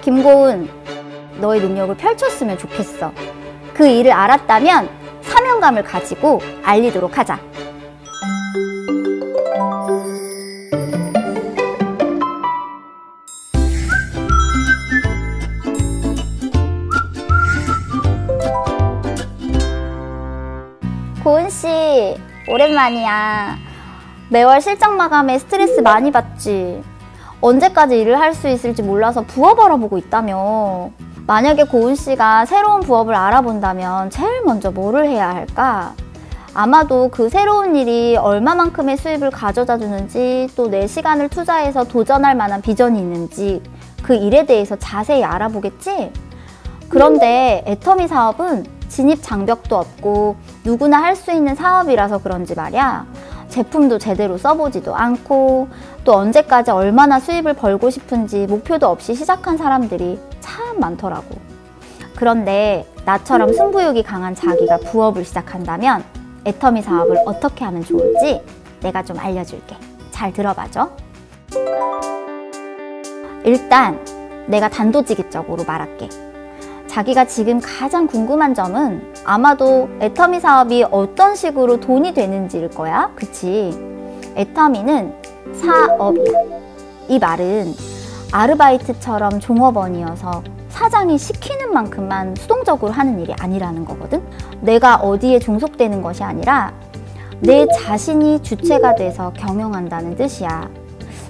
김고은, 너의 능력을 펼쳤으면 좋겠어. 그 일을 알았다면 사명감을 가지고 알리도록 하자. 고은씨, 오랜만이야. 매월 실적 마감에 스트레스 많이 받지? 언제까지 일을 할 수 있을지 몰라서 부업 알아보고 있다며. 만약에 고은씨가 새로운 부업을 알아본다면 제일 먼저 뭐를 해야 할까? 아마도 그 새로운 일이 얼마만큼의 수입을 가져다 주는지, 또 내 시간을 투자해서 도전할 만한 비전이 있는지 그 일에 대해서 자세히 알아보겠지? 그런데 애터미 사업은 진입 장벽도 없고 누구나 할 수 있는 사업이라서 그런지 말이야. 제품도 제대로 써보지도 않고 또 언제까지 얼마나 수입을 벌고 싶은지 목표도 없이 시작한 사람들이 참 많더라고. 그런데 나처럼 승부욕이 강한 자기가 부업을 시작한다면 애터미 사업을 어떻게 하면 좋을지 내가 좀 알려줄게. 잘 들어봐줘. 일단 내가 단도직입적으로 말할게. 자기가 지금 가장 궁금한 점은 아마도 애터미 사업이 어떤 식으로 돈이 되는지일 거야. 그치? 애터미는 사업이야. 이 말은 아르바이트처럼 종업원이어서 사장이 시키는 만큼만 수동적으로 하는 일이 아니라는 거거든. 내가 어디에 종속되는 것이 아니라 내 자신이 주체가 돼서 경영한다는 뜻이야.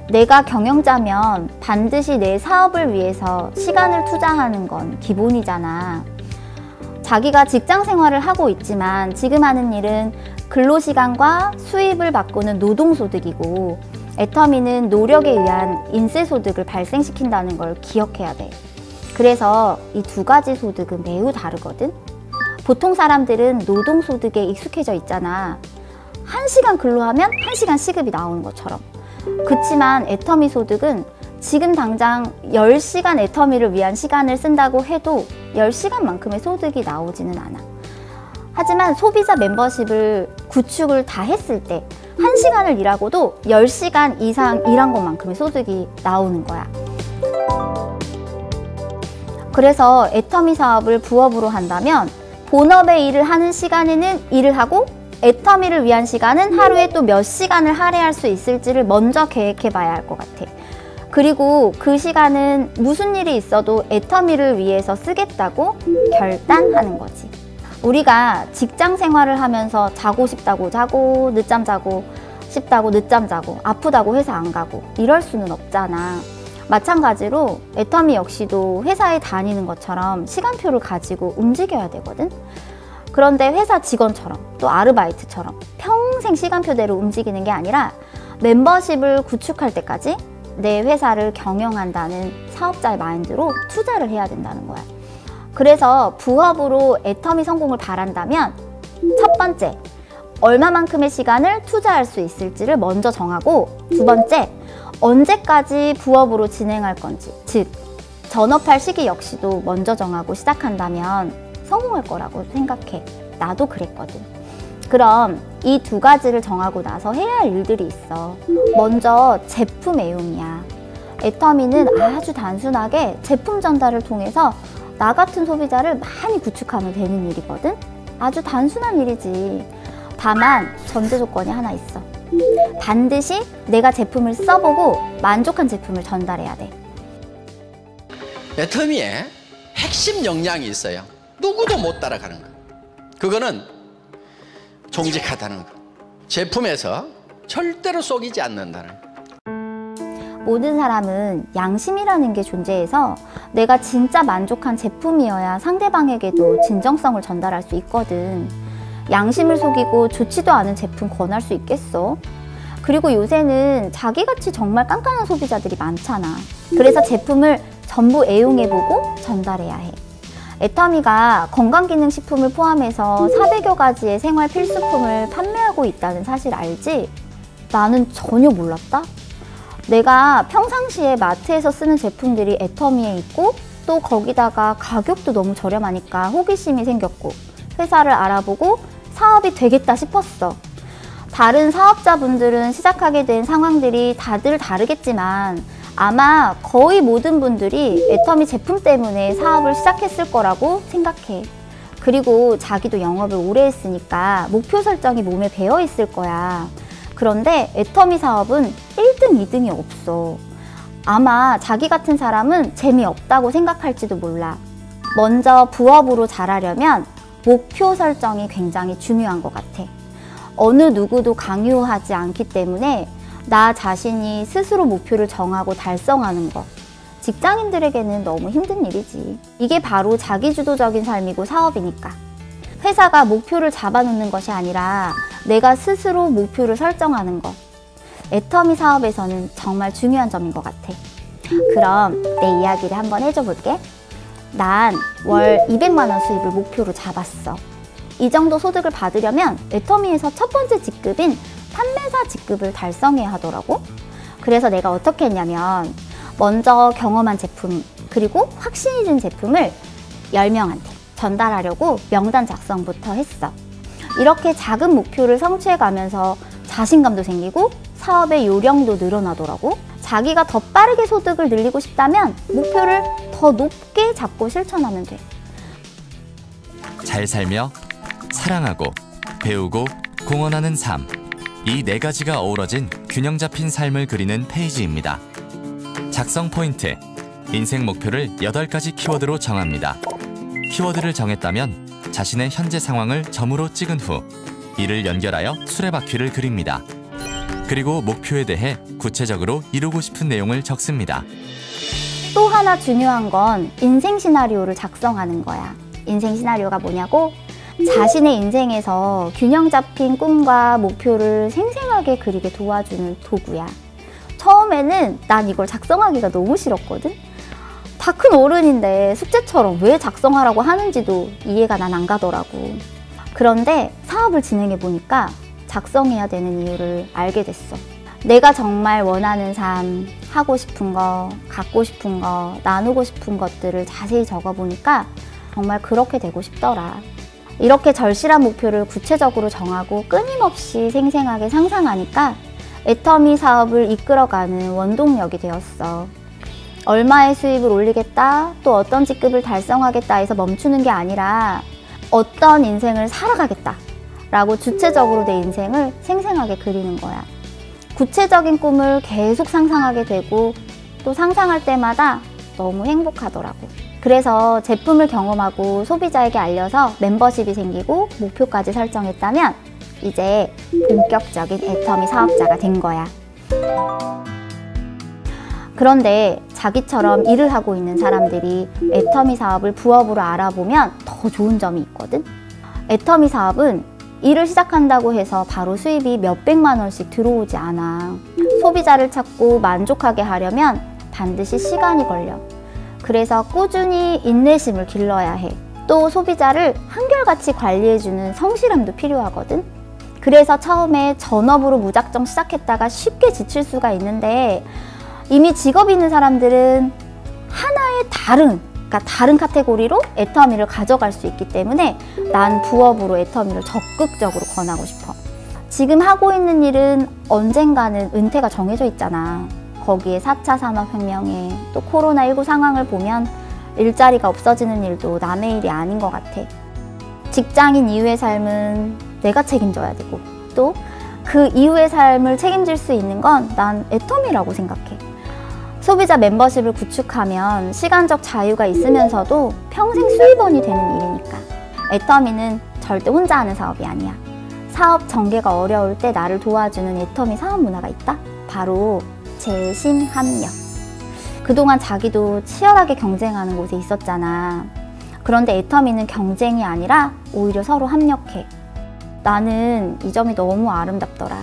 내가 경영자면 반드시 내 사업을 위해서 시간을 투자하는 건 기본이잖아. 자기가 직장 생활을 하고 있지만 지금 하는 일은 근로시간과 수입을 바꾸는 노동소득이고 애터미는 노력에 의한 인세소득을 발생시킨다는 걸 기억해야 돼. 그래서 이 두 가지 소득은 매우 다르거든. 보통 사람들은 노동소득에 익숙해져 있잖아. 1시간 근로하면 1시간 시급이 나오는 것처럼. 그치만 애터미 소득은 지금 당장 10시간 애터미를 위한 시간을 쓴다고 해도 10시간만큼의 소득이 나오지는 않아. 하지만 소비자 멤버십을 구축을 다 했을 때 1시간을 일하고도 10시간 이상 일한 것만큼의 소득이 나오는 거야. 그래서 애터미 사업을 부업으로 한다면 본업의 일을 하는 시간에는 일을 하고 애터미를 위한 시간은 하루에 또 몇 시간을 할애할 수 있을지를 먼저 계획해 봐야 할 것 같아. 그리고 그 시간은 무슨 일이 있어도 애터미를 위해서 쓰겠다고 결단하는 거지. 우리가 직장 생활을 하면서 자고 싶다고 자고, 늦잠 자고 싶다고 늦잠 자고, 아프다고 회사 안 가고 이럴 수는 없잖아. 마찬가지로 애터미 역시도 회사에 다니는 것처럼 시간표를 가지고 움직여야 되거든. 그런데 회사 직원처럼 또 아르바이트처럼 평생 시간표대로 움직이는 게 아니라 멤버십을 구축할 때까지 내 회사를 경영한다는 사업자의 마인드로 투자를 해야 된다는 거야. 그래서 부업으로 애터미 성공을 바란다면 첫 번째, 얼마만큼의 시간을 투자할 수 있을지를 먼저 정하고, 두 번째, 언제까지 부업으로 진행할 건지, 즉 전업할 시기 역시도 먼저 정하고 시작한다면 성공할 거라고 생각해. 나도 그랬거든. 그럼 이 두 가지를 정하고 나서 해야 할 일들이 있어. 먼저 제품 애용이야. 애터미는 아주 단순하게 제품 전달을 통해서 나 같은 소비자를 많이 구축하면 되는 일이거든. 아주 단순한 일이지. 다만 전제 조건이 하나 있어. 반드시 내가 제품을 써보고 만족한 제품을 전달해야 돼. 애터미에 핵심 역량이 있어요. 누구도 못 따라가는 거. 그거는 정직하다는 거. 제품에서 절대로 속이지 않는다는 거. 모든 사람은 양심이라는 게 존재해서 내가 진짜 만족한 제품이어야 상대방에게도 진정성을 전달할 수 있거든. 양심을 속이고 좋지도 않은 제품 권할 수 있겠어? 그리고 요새는 자기같이 정말 깐깐한 소비자들이 많잖아. 그래서 제품을 전부 애용해보고 전달해야 해. 애터미가 건강기능식품을 포함해서 400여 가지의 생활 필수품을 판매하고 있다는 사실 알지? 나는 전혀 몰랐다? 내가 평상시에 마트에서 쓰는 제품들이 애터미에 있고 또 거기다가 가격도 너무 저렴하니까 호기심이 생겼고 회사를 알아보고 사업이 되겠다 싶었어. 다른 사업자분들은 시작하게 된 상황들이 다들 다르겠지만 아마 거의 모든 분들이 애터미 제품 때문에 사업을 시작했을 거라고 생각해. 그리고 자기도 영업을 오래 했으니까 목표 설정이 몸에 배어 있을 거야. 그런데 애터미 사업은 1등, 2등이 없어. 아마 자기 같은 사람은 재미없다고 생각할지도 몰라. 먼저 부업으로 잘하려면 목표 설정이 굉장히 중요한 것 같아. 어느 누구도 강요하지 않기 때문에 나 자신이 스스로 목표를 정하고 달성하는 것. 직장인들에게는 너무 힘든 일이지. 이게 바로 자기주도적인 삶이고 사업이니까. 회사가 목표를 잡아놓는 것이 아니라 내가 스스로 목표를 설정하는 것. 애터미 사업에서는 정말 중요한 점인 것 같아. 그럼 내 이야기를 한번 해줘 볼게. 난 월 200만 원 수입을 목표로 잡았어. 이 정도 소득을 받으려면 애터미에서 첫 번째 직급인 판매사 직급을 달성해야 하더라고. 그래서 내가 어떻게 했냐면 먼저 경험한 제품 그리고 확신이 든 제품을 10명한테 전달하려고 명단 작성부터 했어. 이렇게 작은 목표를 성취해 가면서 자신감도 생기고 사업의 요령도 늘어나더라고. 자기가 더 빠르게 소득을 늘리고 싶다면 목표를 더 높게 잡고 실천하면 돼. 잘 살며 사랑하고 배우고 공헌하는 삶. 이 네 가지가 어우러진 균형 잡힌 삶을 그리는 페이지입니다. 작성 포인트. 인생 목표를 8가지 키워드로 정합니다. 키워드를 정했다면 자신의 현재 상황을 점으로 찍은 후 이를 연결하여 수레바퀴를 그립니다. 그리고 목표에 대해 구체적으로 이루고 싶은 내용을 적습니다. 또 하나 중요한 건 인생 시나리오를 작성하는 거야. 인생 시나리오가 뭐냐고? 자신의 인생에서 균형 잡힌 꿈과 목표를 생생하게 그리게 도와주는 도구야. 처음에는 난 이걸 작성하기가 너무 싫었거든? 다 큰 어른인데 숙제처럼 왜 작성하라고 하는지도 이해가 난 안 가더라고. 그런데 사업을 진행해 보니까 작성해야 되는 이유를 알게 됐어. 내가 정말 원하는 삶, 하고 싶은 거, 갖고 싶은 거, 나누고 싶은 것들을 자세히 적어보니까 정말 그렇게 되고 싶더라. 이렇게 절실한 목표를 구체적으로 정하고 끊임없이 생생하게 상상하니까 애터미 사업을 이끌어가는 원동력이 되었어. 얼마의 수입을 올리겠다, 또 어떤 직급을 달성하겠다 해서 멈추는 게 아니라 어떤 인생을 살아가겠다 라고 주체적으로 내 인생을 생생하게 그리는 거야. 구체적인 꿈을 계속 상상하게 되고 또 상상할 때마다 너무 행복하더라고. 그래서 제품을 경험하고 소비자에게 알려서 멤버십이 생기고 목표까지 설정했다면 이제 본격적인 애터미 사업자가 된 거야. 그런데 자기처럼 일을 하고 있는 사람들이 애터미 사업을 부업으로 알아보면 더 좋은 점이 있거든. 애터미 사업은 일을 시작한다고 해서 바로 수입이 몇백만 원씩 들어오지 않아. 소비자를 찾고 만족하게 하려면 반드시 시간이 걸려. 그래서 꾸준히 인내심을 길러야 해. 또 소비자를 한결같이 관리해주는 성실함도 필요하거든. 그래서 처음에 전업으로 무작정 시작했다가 쉽게 지칠 수가 있는데 이미 직업이 있는 사람들은 하나의 다른 카테고리로 애터미를 가져갈 수 있기 때문에 난 부업으로 애터미를 적극적으로 권하고 싶어. 지금 하고 있는 일은 언젠가는 은퇴가 정해져 있잖아. 거기에 4차 산업혁명에 또 코로나19 상황을 보면 일자리가 없어지는 일도 남의 일이 아닌 것 같아. 직장인 이후의 삶은 내가 책임져야 되고 또 그 이후의 삶을 책임질 수 있는 건 난 애터미라고 생각해. 소비자 멤버십을 구축하면 시간적 자유가 있으면서도 평생 수입원이 되는 일이니까. 애터미는 절대 혼자 하는 사업이 아니야. 사업 전개가 어려울 때 나를 도와주는 애터미 사업 문화가 있다? 바로 재심합력. 그동안 자기도 치열하게 경쟁하는 곳에 있었잖아. 그런데 애터미는 경쟁이 아니라 오히려 서로 합력해. 나는 이 점이 너무 아름답더라.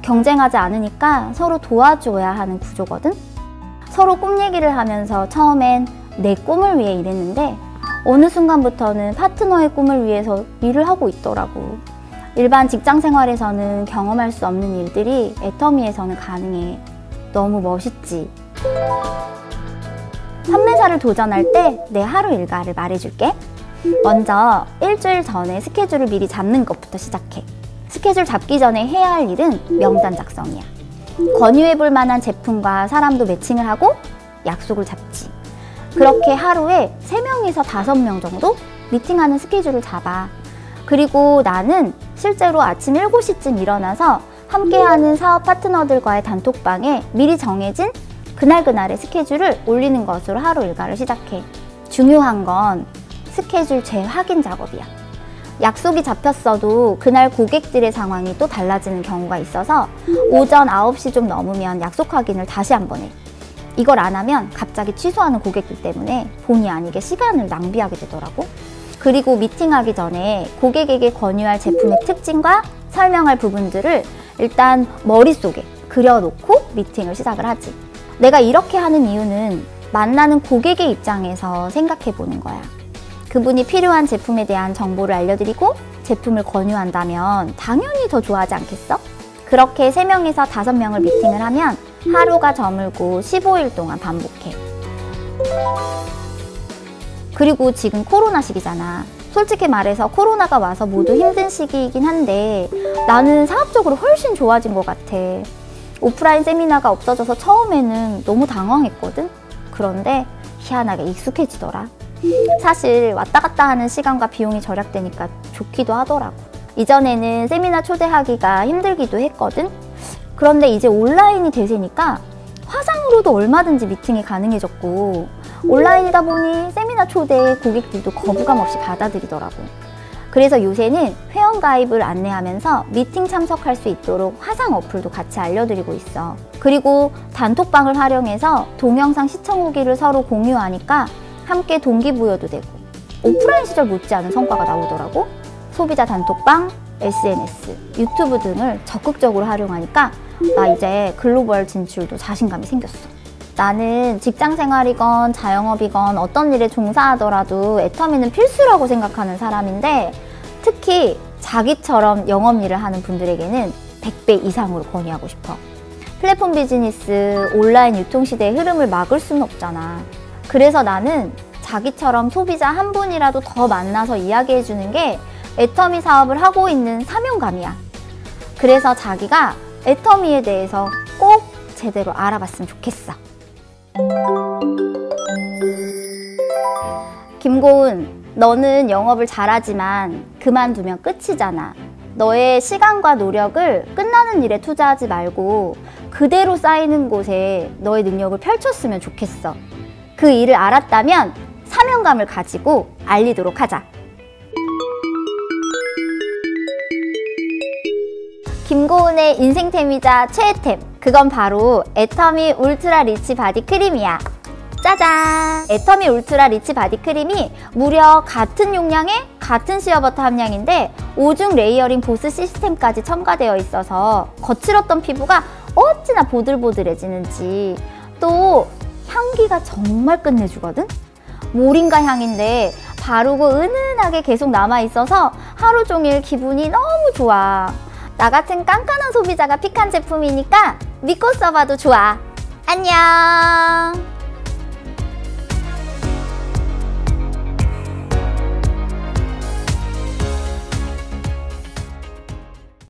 경쟁하지 않으니까 서로 도와줘야 하는 구조거든? 서로 꿈 얘기를 하면서 처음엔 내 꿈을 위해 일했는데 어느 순간부터는 파트너의 꿈을 위해서 일을 하고 있더라고. 일반 직장 생활에서는 경험할 수 없는 일들이 애터미에서는 가능해. 너무 멋있지? 판매사를 도전할 때 내 하루 일과를 말해줄게. 먼저 일주일 전에 스케줄을 미리 잡는 것부터 시작해. 스케줄 잡기 전에 해야 할 일은 명단 작성이야. 권유해볼 만한 제품과 사람도 매칭을 하고 약속을 잡지. 그렇게 하루에 3명에서 5명 정도 미팅하는 스케줄을 잡아. 그리고 나는 실제로 아침 7시쯤 일어나서 함께하는 사업 파트너들과의 단톡방에 미리 정해진 그날그날의 스케줄을 올리는 것으로 하루 일과를 시작해. 중요한 건 스케줄 재확인 작업이야. 약속이 잡혔어도 그날 고객들의 상황이 또 달라지는 경우가 있어서 오전 9시 좀 넘으면 약속 확인을 다시 한번 해. 이걸 안 하면 갑자기 취소하는 고객들 때문에 본의 아니게 시간을 낭비하게 되더라고. 그리고 미팅하기 전에 고객에게 권유할 제품의 특징과 설명할 부분들을 일단 머릿속에 그려놓고 미팅을 시작을 하지. 내가 이렇게 하는 이유는 만나는 고객의 입장에서 생각해 보는 거야. 그분이 필요한 제품에 대한 정보를 알려드리고 제품을 권유한다면 당연히 더 좋아하지 않겠어? 그렇게 3명에서 5명을 미팅을 하면 하루가 저물고 15일 동안 반복해. 그리고 지금 코로나 시기잖아. 솔직히 말해서 코로나가 와서 모두 힘든 시기이긴 한데 나는 사업적으로 훨씬 좋아진 것 같아. 오프라인 세미나가 없어져서 처음에는 너무 당황했거든? 그런데 희한하게 익숙해지더라. 사실 왔다 갔다 하는 시간과 비용이 절약되니까 좋기도 하더라고. 이전에는 세미나 초대하기가 힘들기도 했거든? 그런데 이제 온라인이 대세니까 화상으로도 얼마든지 미팅이 가능해졌고 온라인이다 보니 세미나 초대 고객들도 거부감 없이 받아들이더라고. 그래서 요새는 회원 가입을 안내하면서 미팅 참석할 수 있도록 화상 어플도 같이 알려드리고 있어. 그리고 단톡방을 활용해서 동영상 시청 후기를 서로 공유하니까 함께 동기부여도 되고 오프라인 시절 못지않은 성과가 나오더라고. 소비자 단톡방, SNS, 유튜브 등을 적극적으로 활용하니까 나 이제 글로벌 진출도 자신감이 생겼어. 나는 직장생활이건 자영업이건 어떤 일에 종사하더라도 애터미는 필수라고 생각하는 사람인데 특히 자기처럼 영업일을 하는 분들에게는 100배 이상으로 권유하고 싶어. 플랫폼 비즈니스, 온라인 유통시대의 흐름을 막을 수는 없잖아. 그래서 나는 자기처럼 소비자 한 분이라도 더 만나서 이야기해주는 게 애터미 사업을 하고 있는 사명감이야. 그래서 자기가 애터미에 대해서 꼭 제대로 알아봤으면 좋겠어. 김고은, 너는 영업을 잘하지만 그만두면 끝이잖아. 너의 시간과 노력을 끝나는 일에 투자하지 말고 그대로 쌓이는 곳에 너의 능력을 펼쳤으면 좋겠어. 그 일을 알았다면 사명감을 가지고 알리도록 하자. 김고은의 인생템이자 최애템, 그건 바로 애터미 울트라 리치 바디 크림이야. 짜잔! 애터미 울트라 리치 바디 크림이 무려 같은 용량에 같은 시어버터 함량인데 5중 레이어링 보습 시스템까지 첨가되어 있어서 거칠었던 피부가 어찌나 보들보들해지는지. 또 향기가 정말 끝내주거든? 모링가 향인데 바르고 은은하게 계속 남아있어서 하루 종일 기분이 너무 좋아. 나 같은 깐깐한 소비자가 픽한 제품이니까 믿고 써봐도 좋아. 안녕!